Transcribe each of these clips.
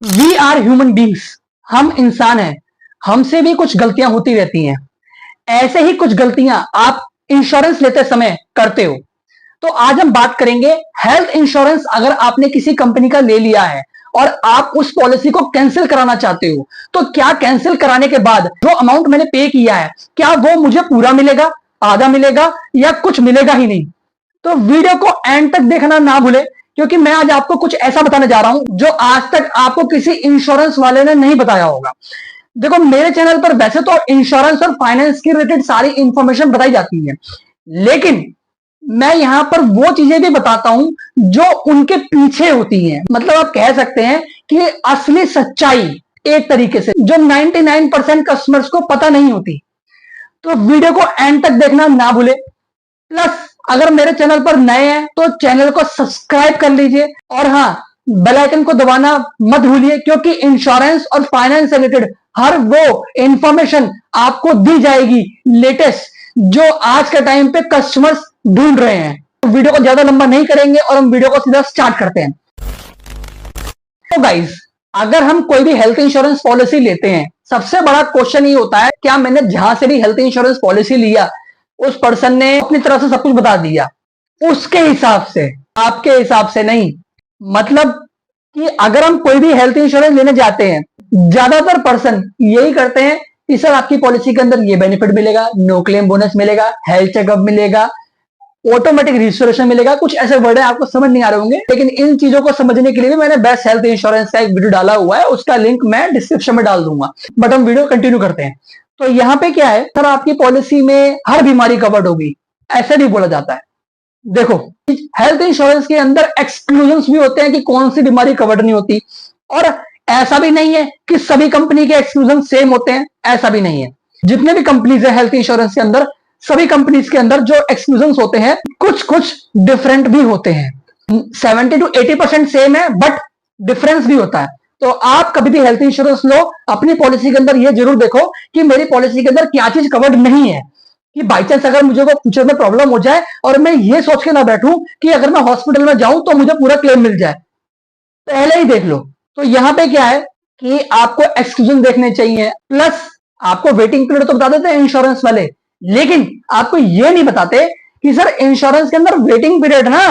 We are human beings, हम इंसान हैं, हमसे भी कुछ गलतियां होती रहती हैं। ऐसे ही कुछ गलतियां आप इंश्योरेंस लेते समय करते हो। तो आज हम बात करेंगे हेल्थ इंश्योरेंस। अगर आपने किसी कंपनी का ले लिया है और आप उस पॉलिसी को कैंसिल कराना चाहते हो, तो क्या कैंसिल कराने के बाद जो अमाउंट मैंने पे किया है, क्या वो मुझे पूरा मिलेगा, आधा मिलेगा, या कुछ मिलेगा ही नहीं। तो वीडियो को एंड तक देखना ना भूले, क्योंकि मैं आज आपको कुछ ऐसा बताने जा रहा हूं जो आज तक आपको किसी इंश्योरेंस वाले ने नहीं बताया होगा। देखो, मेरे चैनल पर वैसे तो इंश्योरेंस और फाइनेंस की रिलेटेड सारी इंफॉर्मेशन बताई जाती है, लेकिन मैं यहां पर वो चीजें भी बताता हूं जो उनके पीछे होती हैं। मतलब आप कह सकते हैं कि असली सच्चाई, एक तरीके से जो 99% कस्टमर्स को पता नहीं होती। तो वीडियो को एंड तक देखना ना भूले। प्लस अगर मेरे चैनल पर नए हैं तो चैनल को सब्सक्राइब कर लीजिए, और हाँ, बेल आइकन को दबाना मत भूलिए, क्योंकि इंश्योरेंस और फाइनेंस से रिलेटेड हर वो इंफॉर्मेशन आपको दी जाएगी लेटेस्ट, जो आज के टाइम पे कस्टमर्स ढूंढ रहे हैं। तो वीडियो को ज्यादा लंबा नहीं करेंगे और हम वीडियो को सीधा स्टार्ट करते हैं। तो गाइस, अगर हम कोई भी हेल्थ इंश्योरेंस पॉलिसी लेते हैं, सबसे बड़ा क्वेश्चन ये होता है, क्या मैंने जहां से भी हेल्थ इंश्योरेंस पॉलिसी लिया उस पर्सन ने अपनी तरफ से सब कुछ बता दिया, उसके हिसाब से, आपके हिसाब से नहीं। मतलब कि अगर हम कोई भी हेल्थ इंश्योरेंस लेने जाते हैं, ज्यादातर पर्सन यही करते हैं कि सर आपकी पॉलिसी के अंदर ये बेनिफिट मिलेगा, नो क्लेम बोनस मिलेगा, हेल्थ चेकअप मिलेगा, ऑटोमेटिक रिस्टोरेशन मिलेगा। कुछ ऐसे वर्ड है आपको समझ नहीं आ रहे होंगे, लेकिन इन चीजों को समझने के लिए भी मैंने बेस्ट हेल्थ इंश्योरेंस का एक वीडियो डाला हुआ है, उसका लिंक मैं डिस्क्रिप्शन में डाल दूंगा। बट हम वीडियो कंटिन्यू करते हैं। तो यहाँ पे क्या है, सर आपकी पॉलिसी में हर बीमारी कवर्ड होगी, ऐसे भी बोला जाता है। देखो, हेल्थ इंश्योरेंस के अंदर एक्सक्लूजन भी होते हैं कि कौन सी बीमारी कवर्ड नहीं होती, और ऐसा भी नहीं है कि सभी कंपनी के एक्सक्लूजन सेम होते हैं, ऐसा भी नहीं है। जितने भी कंपनीज है हेल्थ इंश्योरेंस के अंदर, सभी कंपनीज के अंदर जो एक्सक्लूजन होते हैं कुछ कुछ डिफरेंट भी होते हैं। 70 to 80% सेम है, बट डिफरेंस भी होता है। तो आप कभी भी हेल्थ इंश्योरेंस लो, अपनी पॉलिसी के अंदर ये जरूर देखो कि मेरी पॉलिसी के अंदर क्या चीज कवर्ड नहीं है, कि बाई चांस अगर मुझे को फ्यूचर में प्रॉब्लम हो जाए और मैं ये सोच के ना बैठूं कि अगर मैं हॉस्पिटल में जाऊं तो मुझे पूरा क्लेम मिल जाए, पहले ही देख लो। तो यहां पे क्या है कि आपको एक्सक्लूजन देखने चाहिए। प्लस आपको वेटिंग पीरियड तो बता देते हैं इंश्योरेंस वाले, लेकिन आपको ये नहीं बताते कि सर इंश्योरेंस के अंदर वेटिंग पीरियड ना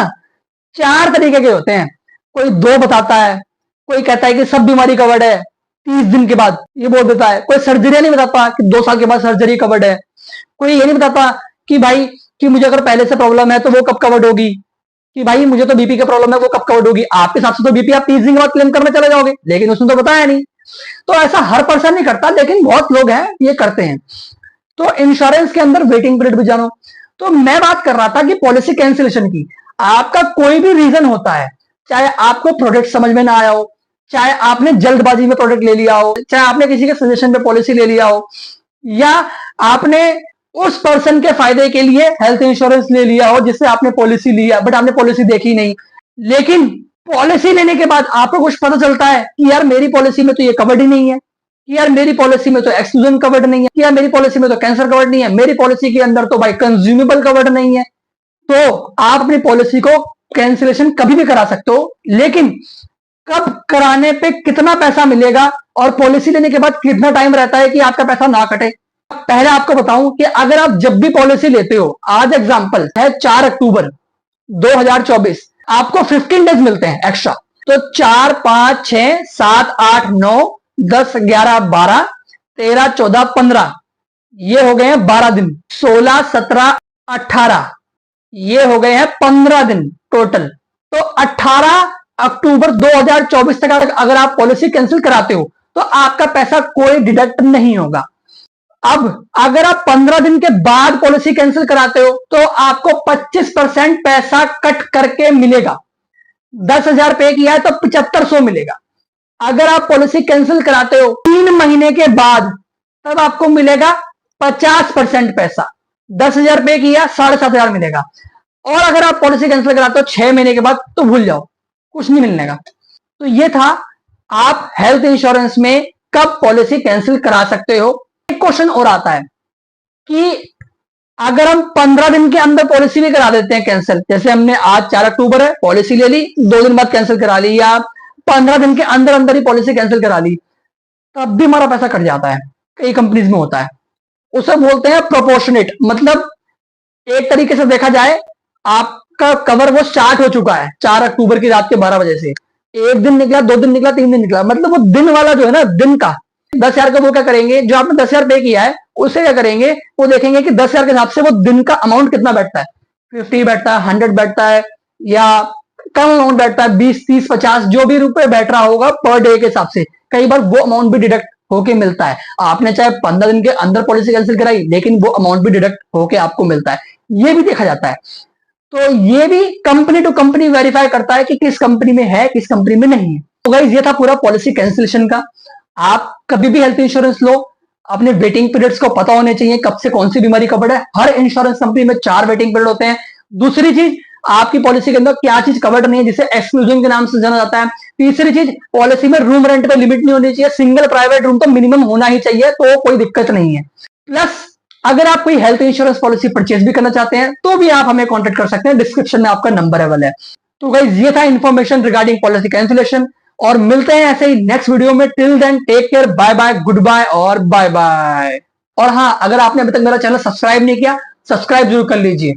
4 तरीके के होते हैं। कोई 2 बताता है, कोई कहता है कि सब बीमारी कवर्ड है 30 दिन के बाद, ये बोल देता है। कोई सर्जरी नहीं बताता कि 2 साल के बाद सर्जरी कवर्ड है। कोई ये नहीं बताता कि भाई कि मुझे अगर पहले से प्रॉब्लम है तो वो कब कवर्ड होगी, कि भाई मुझे तो बीपी का प्रॉब्लम है वो कब कवर्ड होगी। आपके हिसाब से तो बीपी आप 30 दिन के बाद क्लेम करने चले जाओगे, लेकिन उसने तो बताया नहीं। तो ऐसा हर पर्सन नहीं करता, लेकिन बहुत लोग हैं ये करते हैं। तो इंश्योरेंस के अंदर वेटिंग पीरियड भी जानो। तो मैं बात कर रहा था कि पॉलिसी कैंसिलेशन की। आपका कोई भी रीजन होता है, चाहे आपको प्रोडक्ट समझ में ना आया हो, चाहे आपने जल्दबाजी में प्रोडक्ट ले लिया हो, चाहे आपने किसी के सजेशन पे पॉलिसी ले लिया हो, या आपने उस पर्सन के फायदे के लिए हेल्थ इंश्योरेंस ले लिया हो जिससे आपने पॉलिसी लिया, बट आपने पॉलिसी देखी नहीं। लेकिन पॉलिसी लेने के बाद आपको कुछ पता चलता है कि यार मेरी पॉलिसी में तो ये कवर्ड ही नहीं है, कि यार मेरी पॉलिसी में तो एक्सक्लूजन कवर्ड नहीं है, कि यार मेरी पॉलिसी में तो कैंसर कवर्ड नहीं है, मेरी पॉलिसी के अंदर तो भाई कंज्यूमेबल कवर्ड नहीं है। तो आप अपनी पॉलिसी को कैंसिलेशन कभी भी करा सकते हो, लेकिन कब कराने पे कितना पैसा मिलेगा और पॉलिसी लेने के बाद कितना टाइम रहता है कि आपका पैसा ना कटे। पहले आपको बताऊं कि अगर आप जब भी पॉलिसी लेते हो, आज एग्जांपल है 4 अक्टूबर 2024, आपको 15 डेज मिलते हैं एक्स्ट्रा। तो 4, 5, 6, 7, 8, 9, 10, 11, 12, 13, 14, 15, ये हो गए हैं 12 दिन। 16, 17, 18, ये हो गए हैं 15 दिन टोटल। तो 18 अक्टूबर 2024 तक अगर आप पॉलिसी कैंसिल कराते हो तो आपका पैसा कोई डिडक्ट नहीं होगा। अब अगर आप 15 दिन के बाद पॉलिसी कैंसिल कराते हो तो आपको 25% पैसा कट करके मिलेगा। 10,000 पे किया है तो 7500 मिलेगा। अगर आप पॉलिसी कैंसिल कराते हो 3 महीने के बाद, तब आपको मिलेगा 50% पैसा। 10,000 पे किया, 7,500 मिलेगा। और अगर आप पॉलिसी कैंसिल कराते हो 6 महीने के बाद, तो भूल जाओ, कुछ नहीं मिलने का। तो ये था आप हेल्थ इंश्योरेंस में कब पॉलिसी कैंसिल करा सकते हो। एक क्वेश्चन और आता है कि अगर हम 15 दिन के अंदर पॉलिसी भी करा देते हैं कैंसिल, जैसे हमने आज 4 अक्टूबर है, पॉलिसी ले ली, 2 दिन बाद कैंसिल करा ली, या 15 दिन के अंदर अंदर ही पॉलिसी कैंसिल करा ली, तब भी हमारा पैसा कट जाता है। कई कंपनीज में होता है। उसे बोलते हैं प्रोपोर्शनेट, मतलब एक तरीके से देखा जाए आपका कवर वो स्टार्ट हो चुका है 4 अक्टूबर की रात के 12 बजे से, एक दिन निकला, 2 दिन निकला, 3 दिन निकला, मतलब वो दिन वाला जो है ना, दिन का 10,000 का वो क्या करेंगे, जो आपने 10,000 पे किया है उसे क्या करेंगे, वो देखेंगे कि 10,000 के हिसाब से वो दिन का अमाउंट कितना बैठता है, 50 बैठता है, 100 बैठता है, या कम अमाउंट बैठता है, 20, 30, 50 जो भी रुपए बैठ रहा होगा पर डे के हिसाब से, कई बार वो अमाउंट भी डिडक्ट होके मिलता है। आपने चाहे 15 दिन के अंदर पॉलिसी कैंसिल कराई, लेकिन वो अमाउंट भी डिडक्ट होके आपको मिलता है, ये भी देखा जाता है। तो ये भी कंपनी टू कंपनी वेरीफाई करता है कि किस कंपनी में है, किस कंपनी में नहीं है। तो गाइस ये था पूरा पॉलिसी कैंसिलेशन का। आप कभी भी हेल्थ इंश्योरेंस लो, अपने वेटिंग पीरियड्स को पता होने चाहिए, कब से कौन सी बीमारी कवर्ड है। हर इंश्योरेंस कंपनी में 4 वेटिंग पीरियड होते हैं। दूसरी चीज, आपकी पॉलिसी के अंदर क्या चीज कवर्ड नहीं है, जिसे एक्सक्लूजन के नाम से जाना जाता है। तीसरी चीज, पॉलिसी में रूम रेंट पे लिमिट नहीं होनी चाहिए, सिंगल प्राइवेट रूम तो मिनिमम होना ही चाहिए, तो कोई दिक्कत नहीं है। प्लस अगर आप कोई हेल्थ इंश्योरेंस पॉलिसी परचेज भी करना चाहते हैं तो भी आप हमें कांटेक्ट कर सकते हैं, डिस्क्रिप्शन में आपका नंबर अवेलेबल है। तो गाइस ये था इंफॉर्मेशन रिगार्डिंग पॉलिसी कैंसिलेशन, और मिलते हैं ऐसे ही नेक्स्ट वीडियो में। Till then take care, bye bye, goodbye और बाय बाय। और हाँ, अगर आपने अभी तक मेरा चैनल सब्सक्राइब नहीं किया, सब्सक्राइब जरूर कर लीजिए।